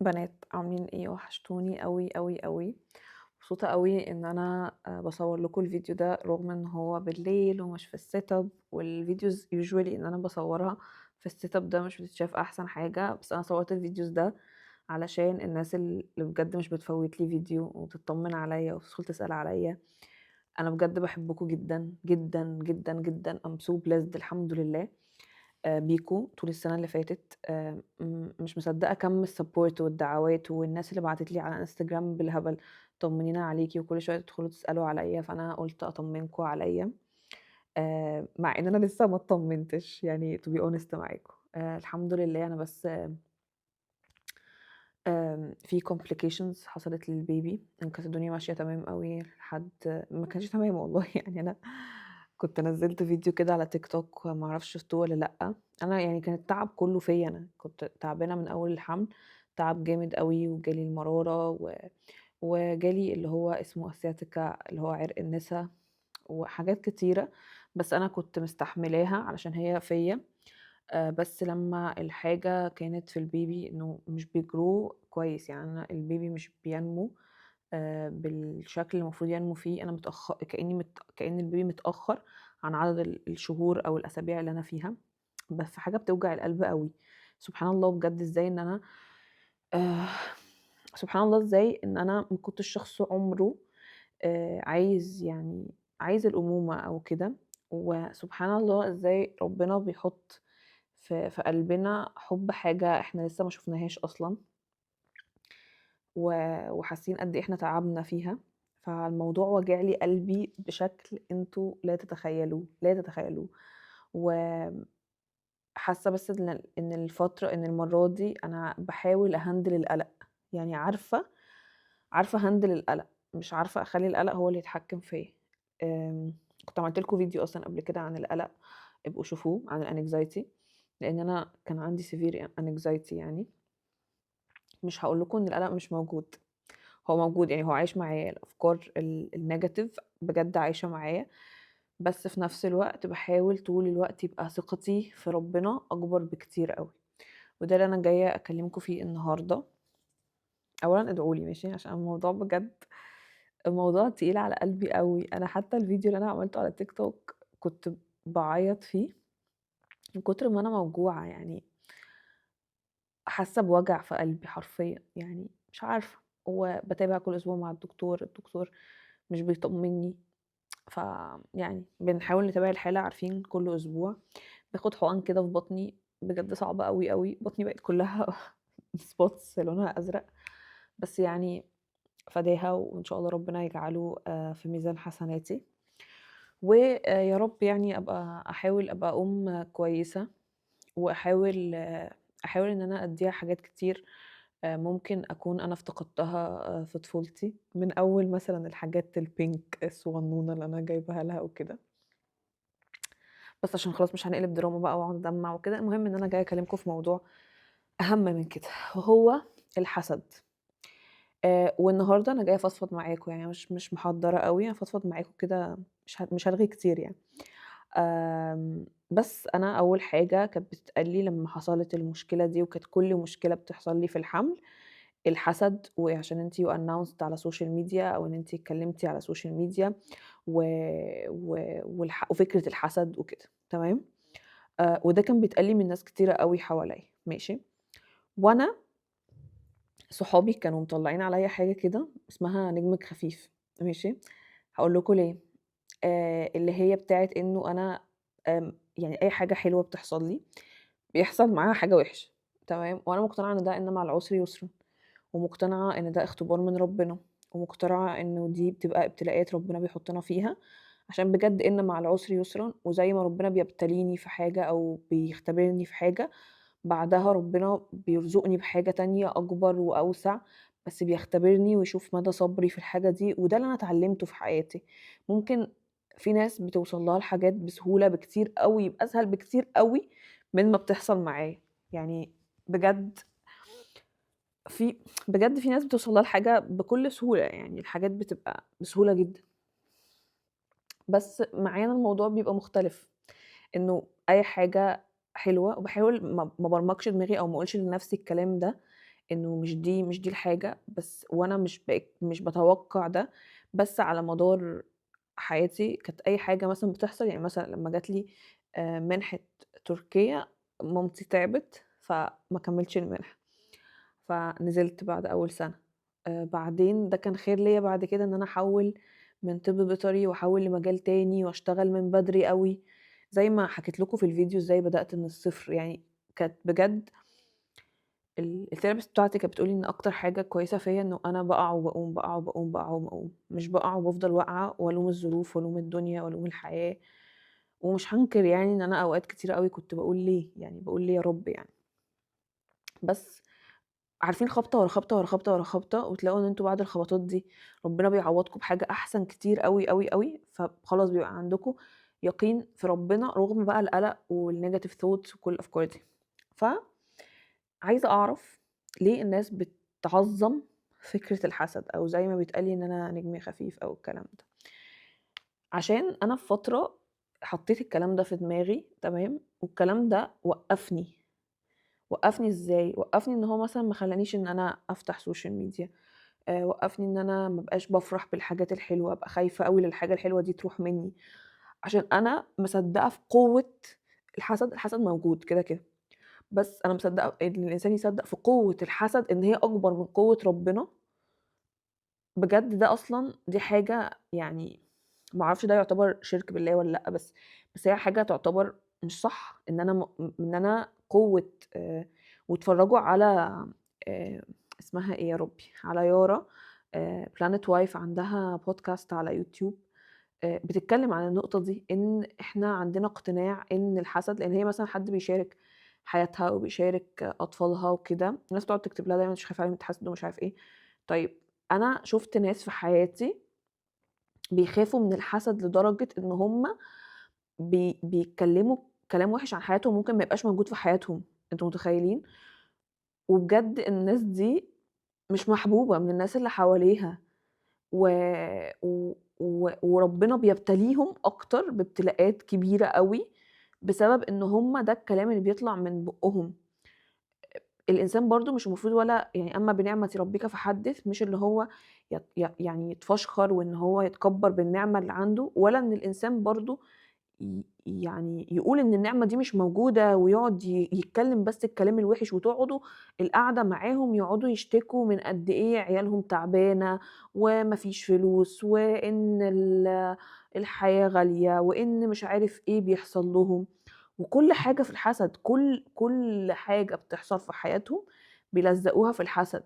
بنات عاملين إيه؟ وحشتوني أوي، أوي، أوي. مبسوطة أوي إن أنا باصوّر لكم الفيديو ده رغم إن هو بالليل ومش في الsetup والvideos usually إن أنا باصوّرها في الsetup ده مش بتتشاف أحسن حاجة، بس أنا صوّرت الvideos ده علشان الناس اللي بجد مش بتفوّت لي فيديو وتطمّن عليّا وتدخل تسأل عليّا. أنا بجد باحبكم جدًا، جدًا، جدًا، جدًا. I'm so blessed الحمد لله بيكم طول السنة اللي فاتت. مش مصدّقة كَم الsupport والدعوات والناس اللي بعتت لي على Instagram بالهبل، طمنينا عليكِ وكل شوية تدخلوا تسألوا عليَّ، فأنا قُلت أطمنكم عليَّ، مع إن أنا لسه ما اتطمنتش يعني to be honest معاكم. الحمد لله أنا بس في complications حصلت للbaby. كانت الدنيا ماشية تمام أوي لحد ما كانش تمام والله يعني أنا كنت نزّلت فيديو كده على TikTok ما أعرفش شفتوه والّا لأ. أنا يعني كان التعب كلّه فيّا أنا، كنت تعبانة من أول الحمل، تعب جامد أوي وجالي المرارة وجالي اللي هو اسمه sciatica اللي هو عرق النسا وحاجات كتيرة، بس أنا كنت مستحملاها علشان هي فيّا. بس لمّا الحاجة كانت في البيبي إنه مش بيgrow كويس، يعني أنا البيبي مش بينمو بالشكل اللي المفروض ينمو فيه. أنا كإن البيبي متأخّر عن عدد الشهور أو الأسابيع اللي أنا فيها، بس حاجة بتوجع القلب أوي. سبحان الله بجد إزاي إن أنا آآ سبحان الله إزاي إن أنا ما كنتش شخص عمره عايز الأمومة أو كده، وسبحان الله إزاي ربنا بيحُط في قلبنا حُب حاجة إحنا لسه ما شُفناهاش أصلًا، و وحاسين قد إيه إحنا تعبنا فيها. فالموضوع واجع لي قلبي بشكل أنتم لا تتخيلوه، لا تتخيلوه. وحاسة بس إن المرّة دي أنا باحاول أهندل القلق، يعني عارفة أهندل القلق، مش عارفة أخلّي القلق هو اللي يتحكم فيّا. آمم، كنت عملت لكم فيديو أصلًا قبل كده عن القلق، ابقوا شوفوه عن الanxiety لإن أنا كان عندي severe anxiety يعني. مش هاقول لكم إن القلق مش موجود، هو موجود، يعني هو عايش معايا، الأفكار الnegative بجد عايشة معايا، بس في نفس الوقت باحاول طول الوقت يبقى ثقتي في ربنا أكبر بكتير أوي، وده اللي أنا جاية أكلمكم فيه النهارده. أولًا ادعوا لي ماشي، عشان الموضوع تقيل على قلبي أوي. أنا حتى الفيديو اللي أنا عملته على تيك توك كنت باعيط فيه من كتر ما أنا موجوعة، يعني حاسة بوجع في قلبي حرفيًا، يعني مش عارفة. وباتابع كل أسبوع مع الدكتور مش بيطمنّي، فيعني بنحاول نتابع الحالة عارفين كل أسبوع. باخد حقن كده في بطني بجد صعبة أوي، أوي، بطني بقت كلّها spots لونها أزرق، بس يعني فداها وإن شاء الله ربنا يجعله في ميزان حسناتي. ويا رب يعني أحاول أبقى أم كويسة، أحاول إن أنا أدّيها حاجات كتير ممكن أكون أنا افتقدتها في طفولتي، من أول مثلًا الحاجات الpink الصغنونة اللي أنا جايباها لها وكده. بس عشان خلاص مش هنقلب دراما بقى وأقعد أدمّع وكده، المهم إن أنا جاية أكلمكم في موضوع أهم من كده، وهو الحسد. والنهارده أنا جاية أفضفض معاكم، يعني مش محضّرة أوي، هافضفض معاكم كده مش هارغي كتير يعني. بس أنا أول حاجة كانت بتتقال لي لمّا حصلت المشكلة دي، وكانت كل مشكلة بتحصل لي في الحمل، الحسد، وعشان أنتِ you announced على السوشيال ميديا أو إن أنتِ اتكلمتِ على السوشيال ميديا و وفكرة الحسد وكده، تمام؟ وده كان بيتقال لي من ناس كتيرة أوي حواليّا، ماشي؟ وأنا صحابي كانوا مطلّعين عليَّ حاجة كده اسمها نجمِك خفيف، ماشي؟ هاقول لكم ليه. اللي هي بتاعة إنه أنا يعني أي حاجة حلوة بتحصل لي، بيحصل معاها حاجة وِحشة، تمام؟ وأنا مقتنعة إن ده إن مع العسر يسرًا، ومقتنعة إن ده اختبار من ربنا، ومقتنعة إنه دي بتبقى ابتلاءات ربنا بيحطنا فيها، عشان بجد إن مع العسر يسرًا، وزي ما ربنا بيبتليني في حاجة أو بيختبرني في حاجة، بعدها ربنا بيرزقني بحاجة تانية أكبر وأوسع، بس بيختبرني ويشوف مدى صبري في الحاجة دي، وده اللي أنا اتعلمته في حياتي. ممكن في ناس بتوصل لها الحاجات بسهولة بكتير أوي، أسهل بكتير أوي من ما بتحصل معايا، يعني بجد في بجد في ناس بتوصل لها الحاجة بكل سهولة، يعني الحاجات بتبقى بسهولة جدًا، بس معايا أنا الموضوع بيبقى مختلف، إنه أي حاجة حلوة وباحاول ما أبرمجش دماغي أو ما أقولش لنفسي الكلام ده، إنه مش دي الحاجة، بس وأنا مش باتوقّع ده، بس على مدار حياتي كانت أي حاجة مثلًا بتحصل، يعني مثلًا لمّا جات لي منحة تركيا، مامتي تعبت فما كمّلتش المنحة، فنزلت بعد أول سَنة. بعدين ده كان خير ليّا بعد كده إن أنا أحوّل من طِب بيطري وأحوّل لمجال تاني وأشتغل من بدري أوي، زي ما حكيت لكم في الفيديو إزاي بدأت من الصفر. يعني كانت بجد الtherapist بتاعتي كانت بتقول لي إن أكتر حاجة كويسة فيّا إنه أنا باقع وباقوم، باقع وباقوم، باقع وباقوم، مش باقع وبافضل واقعة وألوم الظروف وألوم الدنيا وألوم الحياة. ومش هانكر يعني إن أنا أوقات كتيرة أوي كنت باقول ليه، يعني باقول ليه يا رب يعني. بس عارفين خبطة ورا خبطة ورا خبطة ورا خبطة، وتلاقوا إن أنتم بعد الخبطات دي ربنا بيعوّضكم بحاجة أحسن كتير أوي، أوي، أوي، فخلاص بيبقى عندكم يقين في ربنا رغم بقى القلق والnegative thoughts وكل الأفكار دي. عايزة أعرف ليه الناس بتعظّم فكرة الحسد، أو زي ما بيتقال لي إن أنا نجمي خفيف أو الكلام ده. عشان أنا في فترة حطيت الكلام ده في دماغي تمام، والكلام ده وقّفني. وقّفني إزاي؟ وقّفني إن هو مثلًا ما خلّانيش إن أنا أفتح social media، وقّفني إن أنا ما ابقاش بافرح بالحاجات الحلوة، أبقى خايفة أوي للحاجة الحلوة دي تروح منّي، عشان أنا مصدّقة في قوة الحسد. الحسد موجود كده، كده، بس أنا مصدّقة إن الإنسان يصدّق في قوة الحسد إن هي أكبر من قوة ربنا. بجد ده أصلًا دي حاجة يعني ما أعرفش ده يعتبر شِرك بالله والّا لأ، بس هي حاجة تعتبر مش صح. إن أنا إن أنا قوة واتفرّجوا على اسمها إيه يا ربي، على يارا planet wife، عندها podcast على يوتيوب بتتكلّم عن النقطة دي، إن إحنا عندنا اقتناع إن الحسد، لإن هي مثلًا حد بيشارك حياتها وبيشارك أطفالها وكده، الناس تقعد تكتب لها دايمًا أنتِ مش خايفة عليهم يتحسدوا ومش عارف إيه. طيب أنا شُفت ناس في حياتي بيخافوا من الحسد لدرجة إن هُم بيتكلّموا كلام وِحِش عن حياتهم ممكن ما يبقاش موجود في حياتهم، أنتم متخيّلين؟ وبجد الناس دي مش محبوبة من الناس اللي حواليها، و وربنا بيبتليهم أكتر بابتلاءات كبيرة أوي، بسبب إن هُم ده الكلام اللي بيطلع من بُقّهم. الإنسان برضه مش المفروض ولا يعني أمّا بنعمة ربِّكَ فحدِّث، مش اللي هو يعني يتفشخر وإن هو يتكبّر بالنعمة اللي عنده، ولا إن الإنسان برضه يعني يقول إن النعمة دي مش موجودة ويقعد يتكلّم بس الكلام الوِحِش، وتقعدوا القعدة معاهم يقعدوا يشتكوا من قد إيه عيالهم تعبانة وما فيش فلوس، وإن الحياة غالية، وإن مش عارف إيه بيحصل لهم. وكل حاجة في الحسد، كل حاجة بتحصل في حياتهم بيلزّقوها في الحسد،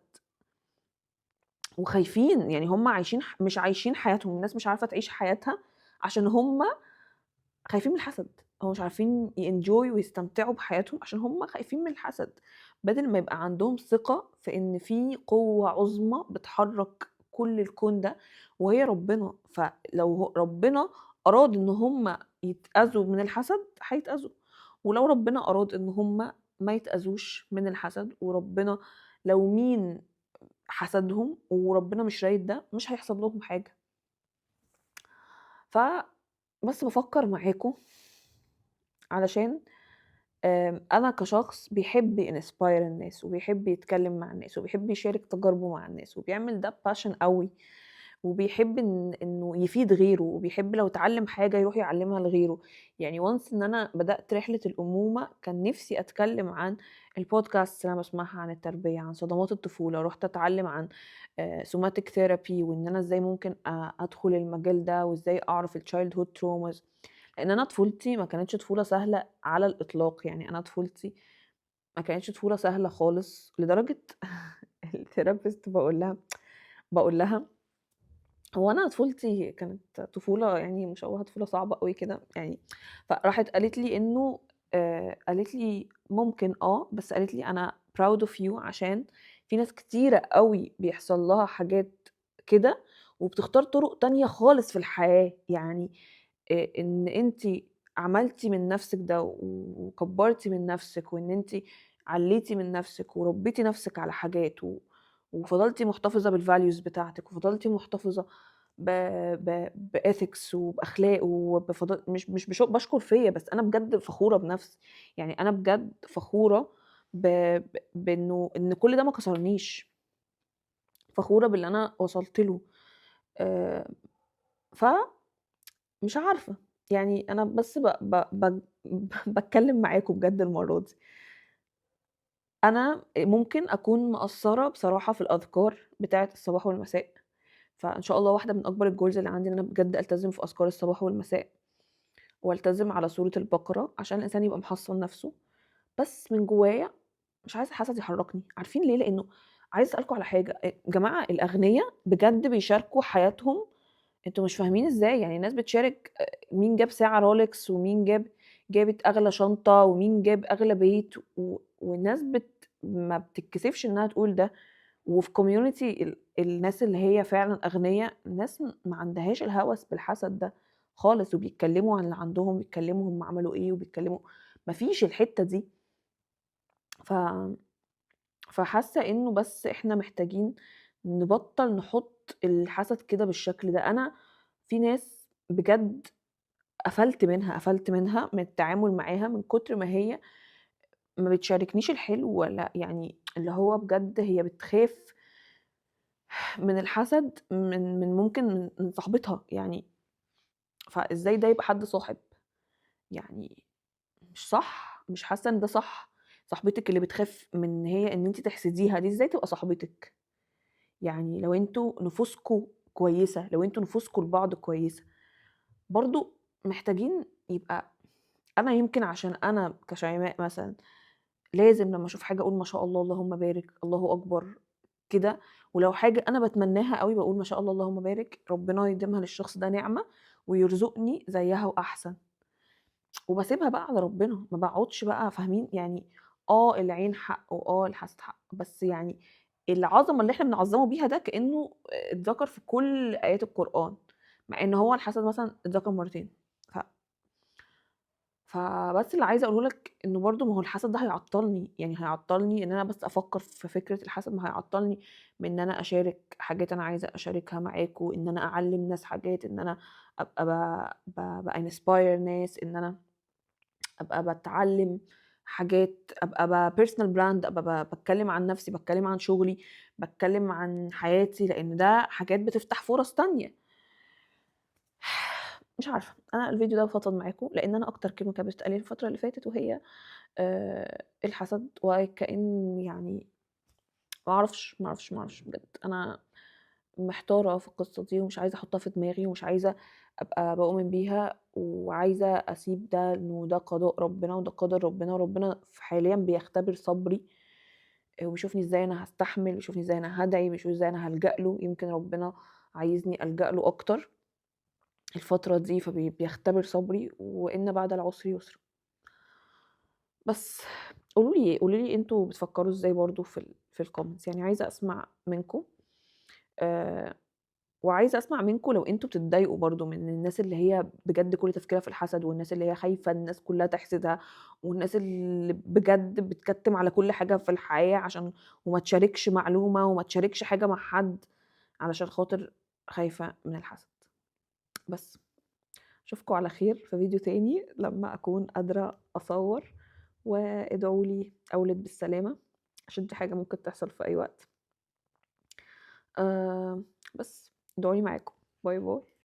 وخايفين. يعني هُم عايشين مش عايشين حياتهم، الناس مش عارفة تعيش حياتها عشان هُم خايفين من الحسد. هُم مش عارفين يenjoy ويستمتعوا بحياتهم عشان هُم خايفين من الحسد، بدل ما يبقى عندهم ثقة في إن في قوة عُظمى بتحرّك كل الكون ده وهي ربنا. فلو ربنا أراد إن هُم يتأذوا من الحسد هيتأذوا، ولو ربنا أراد إن هُم ما يتأذوش من الحسد، وربنا لو مين حسدهم وربنا مش رايد ده، مش هيحصل لهم حاجة. فبس بافكّر معاكم علشان أنا كشخص بيحب يinspire الناس، وبيحب يتكلّم مع الناس، وبيحب يشارك تجاربه مع الناس، وبيعمل ده بpassion أوي، وبيحب إنه يفيد غيره، وبيحب لو اتعلّم حاجة يروح يعلّمها لغيره. يعني once إن أنا بدأت رحلة الأمومة، كان نِفْسي أتكلّم عن الpodcasts اللي أنا باسمعها عن التربية، عن صدمات الطفولة، رُحت أتعلّم عن somatic therapy، وإن أنا إزاي ممكن أدخل المجال ده، وإزاي أعرف الchildhood traumas. لإن أنا طفولتي ما كانتش طفولة سهلة على الإطلاق. يعني أنا طفولتي ما كانتش طفولة سهلة خالص، لدرجة الtherapist باقول لها: "هو أنا طفولتي كانت طفولة يعني مشوّهة، طفولة صعبة أوي كده يعني." فراحت قالت لي إنه قالت لي: "ممكن بس" قالت لي: "أنا proud of you عشان في ناس كتيرة أوي بيحصل لها حاجات كده، وبتختار طرق تانية خالص في الحياة." يعني إن أنتِ عملتِ من نَفْسِك ده وكبّرتِ من نَفْسِك، وإن أنتِ علّيتِ من نَفْسِك وربّيتِ نَفْسِك على حاجات، وفضلتِ محتفظة بالvalues بتاعتِك، وفضلتِ محتفظة ب بethics وبأخلاق مش باشكر فيّا، بس أنا بجد فخورة بنَفْسي. يعني أنا بجد فخورة ب ب بإن كل ده ما كسرنيش، فخورة باللي أنا وصلت له. آآ فمش عارفة، يعني أنا بس ب ب ب باتكلّم معاكم بجد المرّة دي. أنا ممكن أكون مقصّرة بصراحة في الأذكار بتاعة الصباح والمساء، فإن شاء الله واحدة من أكبر الgoals اللي عندي إن أنا بجد ألتزم في أذكار الصباح والمساء، والتزم على سورة البقرة عشان الإنسان يبقى محصّن نَفْسه، بس من جوّايا مش عايزة الحسد يحرّكني، عارفين ليه؟ لإنه عايزة أسألكم على حاجة، جماعة الأغنيا بجد بيشاركوا حياتهم، أنتم مش فاهمين إزاي، يعني الناس بتشارك مين جاب ساعة رولكس ومين جابت أغلى شنطة ومين جاب أغلى بيت والناس ما بتتكسفش إنها تقول ده، وفي community الناس اللي هي فعلًا أغنيا، ناس ما عندهاش الهوس بالحسد ده خالص، وبيتكلموا عن اللي عندهم، بيتكلموا هم عملوا إيه، ما فيش الحتّة دي. ف فحاسة إنه بس إحنا محتاجين نبطّل نحُط الحسد كده بالشكل ده. أنا في ناس بجد قفلت منها من التعامل معاها من كتر ما هي ما بتشاركنيش الحلو ولا يعني اللي هو بجد هي بتخاف من الحسد ممكن من صاحبتها، يعني فإزاي ده يبقى حد صاحب؟ يعني مش صح، مش حاسة إن ده صح. صاحبتِك اللي بتخاف من إن أنتِ تحسديها دي إزاي تبقى صاحبتِك؟ يعني لو أنتم نفوسكم كويسة، لو أنتم نفوسكم لبعض كويسة، برضه محتاجين يبقى أنا يمكن عشان أنا كشيماء مثلًا لازم لمّا أشوف حاجة أقول ما شاء الله، اللهم بارك، الله أكبر كده، ولو حاجة أنا باتمناها أوي باقول ما شاء الله، اللهم بارك، ربنا يديمها للشخص ده نعمة ويرزقني زيها وأحسن، وباسيبها بقى على ربنا، ما باقعدش بقى فاهمين؟ يعني العين حق الحسد حق، بس يعني العظمة اللي إحنا بنعظّمه بيها ده كإنه اتذكر في كل آيات القرآن، مع إن هو الحسد مثلًا اتذكر مرتين. ف فبس اللي عايزة أقوله لك إنه برضه ما هو الحسد ده هيعطّلني، يعني هيعطّلني إن أنا بس أفكّر في فكرة الحسد، ما هيعطّلني من إن أنا أشارك حاجات أنا عايزة أشاركها معاكم، إن أنا أعلّم ناس حاجات، إن أنا أبقى بinspire ناس، إن أنا أبقى باتعلّم حاجات، أبقى personal brand، أبقى باتكلّم عن نَفْسي، باتكلّم عن شغلي، باتكلّم عن حياتي، لإن ده حاجات بتفتح فرص تانية. مش عارفة، أنا الفيديو ده فضفض معاكم، لإن أنا أكتر كلمة كانت بتتقال لي الفترة اللي فاتت وهي الحسد، وكأن يعني ما أعرفش بجد، أنا محتارة في القصة دي ومش عايزة أحطها في دماغي ومش عايزة أبقى باؤمن بيها، وعايزة أسيب ده إنه ده قضاء ربنا وده قدر ربنا، وربنا حاليًا بيختبر صبري، وبيشوفني إزاي أنا هاستحمل، بيشوفني إزاي أنا هادعي، بيشوف إزاي أنا هالجأ له، يمكن ربنا عايزني ألجأ له أكتر الفترة دي، بيختبر صبري، وإن بعد العسر يسرًا. بس قولوا لي أنتم بتفكّروا إزاي برضه في الcomments، يعني عايزة أسمع منكم، آآ وعايزة أسمع منكم لو أنتم بتتضايقوا برضه من الناس اللي هي بجد كل تفكيرها في الحسد، والناس اللي هي خايفة الناس كلّها تحسدها، والناس اللي بجد بتكتّم على كل حاجة في الحياة عشان وما تشاركش معلومة وما تشاركش حاجة مع حد، علشان خاطر خايفة من الحسد. بس. أشوفكم على خير في فيديو تاني لمّا أكون قادرة أصوّر، وادعوا لي أولد بالسلامة، عشان دي حاجة ممكن تحصل في أي وقت. بس ادعوا لي معاكم. باي، باي.